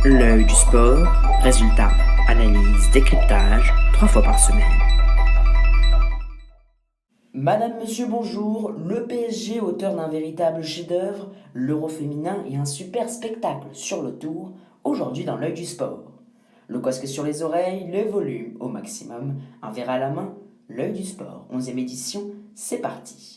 L'œil du sport, résultats, analyse, décryptage, 3 fois par semaine. Madame, monsieur, bonjour. Le PSG, auteur d'un véritable chef-d'œuvre, l'Euro féminin et un super spectacle sur le tour, aujourd'hui dans l'œil du sport. Le casque sur les oreilles, le volume au maximum, un verre à la main, l'œil du sport, 11e édition, c'est parti.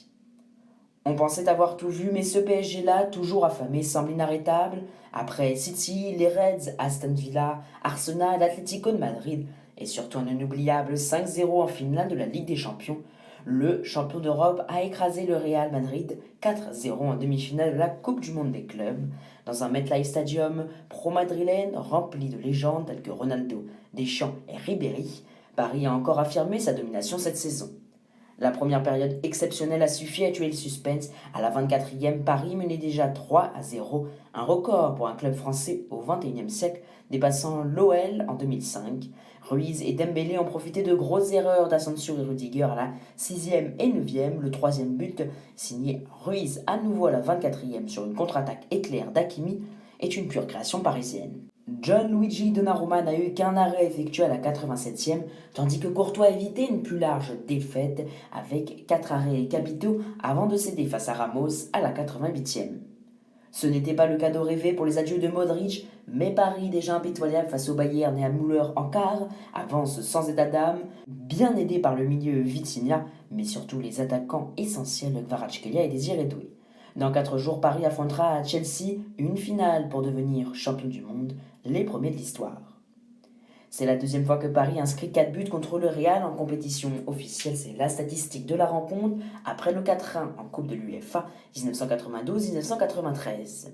On pensait avoir tout vu, mais ce PSG-là, toujours affamé, semble inarrêtable. Après City, les Reds, Aston Villa, Arsenal, Atlético de Madrid et surtout un inoubliable 5-0 en finale de la Ligue des Champions, le champion d'Europe a écrasé le Real Madrid 4-0 en demi-finale de la Coupe du Monde des clubs dans un MetLife Stadium pro-madrilène rempli de légendes telles que Ronaldo, Deschamps et Ribéry. Paris a encore affirmé sa domination cette saison. La première période exceptionnelle a suffi à tuer le suspense. À la 24e, Paris menait déjà 3-0, un record pour un club français au XXIe siècle, dépassant l'OL en 2005. Ruiz et Dembélé ont profité de grosses erreurs d'Asensio et Rudiger à la 6e et 9e. Le troisième but, signé Ruiz à nouveau à la 24e sur une contre-attaque éclair d'Hakimi, est une pure création parisienne. Gianluigi Donnarumma n'a eu qu'un arrêt effectué à la 87e, tandis que Courtois évitait une plus large défaite avec 4 arrêts capitaux avant de céder face à Ramos à la 88e. Ce n'était pas le cadeau rêvé pour les adieux de Modric, mais Paris, déjà impitoyable face au Bayern et à Müller en quart, avance sans état d'âme, bien aidé par le milieu Vitinha, mais surtout les attaquants essentiels Kvaratskhelia et Désiré Doué. Dans 4 jours, Paris affrontera à Chelsea une finale pour devenir champion du monde, les premiers de l'histoire. C'est la deuxième fois que Paris inscrit 4 buts contre le Real en compétition officielle. C'est la statistique de la rencontre après le 4-1 en Coupe de l'UEFA 1992-1993.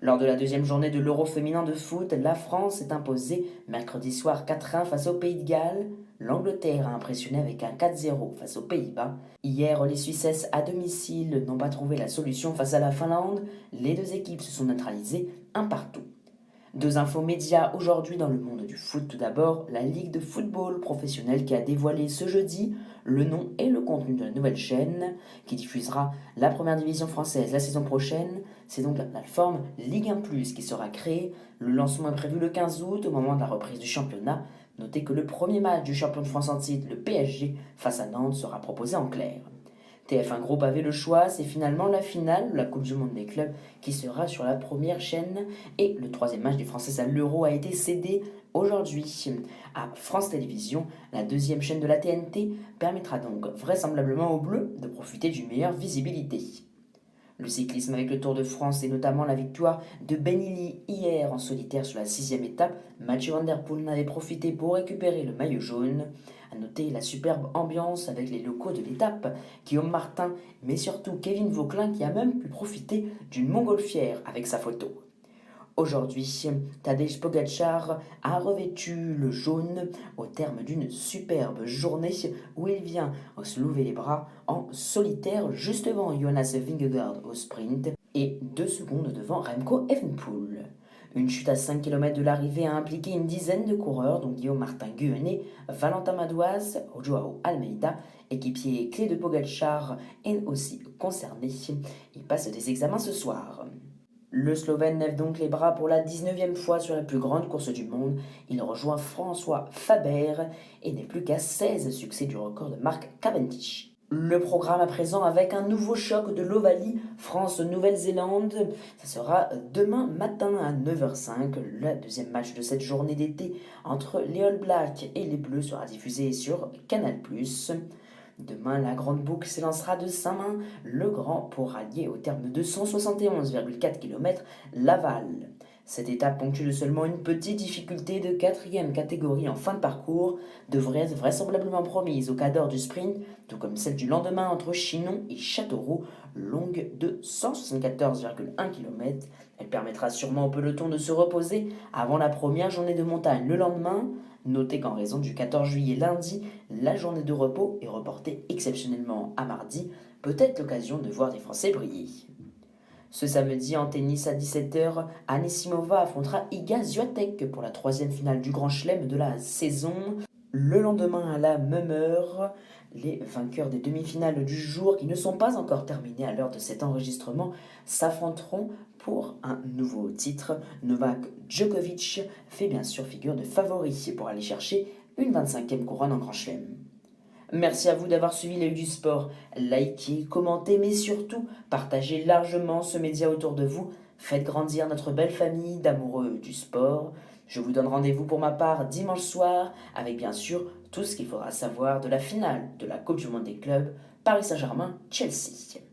Lors de la deuxième journée de l'Euro féminin de foot, la France s'est imposée mercredi soir 4-1 face au Pays de Galles. L'Angleterre a impressionné avec un 4-0 face aux Pays-Bas. Hier, les Suissesses à domicile n'ont pas trouvé la solution face à la Finlande. Les deux équipes se sont neutralisées un partout. 2 infos médias aujourd'hui dans le monde du foot. Tout d'abord, la Ligue de football professionnel qui a dévoilé ce jeudi le nom et le contenu de la nouvelle chaîne qui diffusera la première division française la saison prochaine. C'est donc la plateforme Ligue 1+, qui sera créée. Le lancement est prévu le 15 août au moment de la reprise du championnat. Notez que le premier match du champion de France en titre, le PSG, face à Nantes, sera proposé en clair. TF1 Group avait le choix, c'est finalement la finale de la Coupe du Monde des clubs qui sera sur la première chaîne et le troisième match des Françaises à l'Euro a été cédé aujourd'hui à France Télévisions. La deuxième chaîne de la TNT permettra donc vraisemblablement aux Bleus de profiter d'une meilleure visibilité. Le cyclisme avec le Tour de France et notamment la victoire de Benilly hier en solitaire sur la 6e étape, Mathieu Van Der Poel en avait profité pour récupérer le maillot jaune. A noter la superbe ambiance avec les locaux de l'étape, Guillaume Martin, mais surtout Kevin Vauquelin qui a même pu profiter d'une montgolfière avec sa photo. Aujourd'hui, Tadej Pogačar a revêtu le jaune au terme d'une superbe journée où il vient se lever les bras en solitaire juste devant Jonas Vingegaard au sprint et 2 secondes devant Remco Evenepoel. Une chute à 5 km de l'arrivée a impliqué une dizaine de coureurs, dont Guillaume Martin-Guené, Valentin Madouas, Joao Almeida, équipier clé de Pogačar, est aussi concerné. Il passe des examens ce soir. Le Slovène lève donc les bras pour la 19e fois sur la plus grande course du monde. Il rejoint François Faber et n'est plus qu'à 16 succès du record de Mark Cavendish. Le programme à présent avec un nouveau choc de l'Ovalie France-Nouvelle-Zélande. Ça sera demain matin à 9h05. Le deuxième match de cette journée d'été entre les All Blacks et les Bleus sera diffusé sur Canal+. Demain, la grande boucle s'élancera de Saint-Main, le Grand pour rallier au terme de 171,4 km Laval. Cette étape, ponctuée de seulement une petite difficulté de 4e catégorie en fin de parcours, devrait être vraisemblablement promise au cadre du sprint, tout comme celle du lendemain entre Chinon et Châteauroux, longue de 174,1 km. Elle permettra sûrement au peloton de se reposer avant la première journée de montagne le lendemain. Notez qu'en raison du 14 juillet lundi, la journée de repos est reportée exceptionnellement à mardi, peut-être l'occasion de voir des Français briller. Ce samedi, en tennis à 17h, Anisimova affrontera Iga Swiatek pour la 3e finale du Grand Chelem de la saison. Le lendemain, à la même heure, Les vainqueurs des demi-finales du jour, qui ne sont pas encore terminées à l'heure de cet enregistrement, s'affronteront pour un nouveau titre. Novak Djokovic fait bien sûr figure de favori pour aller chercher une 25e couronne en Grand Chelem. Merci à vous d'avoir suivi les du sport. Likez, commentez, mais surtout partagez largement ce média autour de vous. Faites grandir notre belle famille d'amoureux du sport. Je vous donne rendez-vous pour ma part dimanche soir avec bien sûr tout ce qu'il faudra savoir de la finale de la Coupe du Monde des clubs Paris Saint-Germain-Chelsea.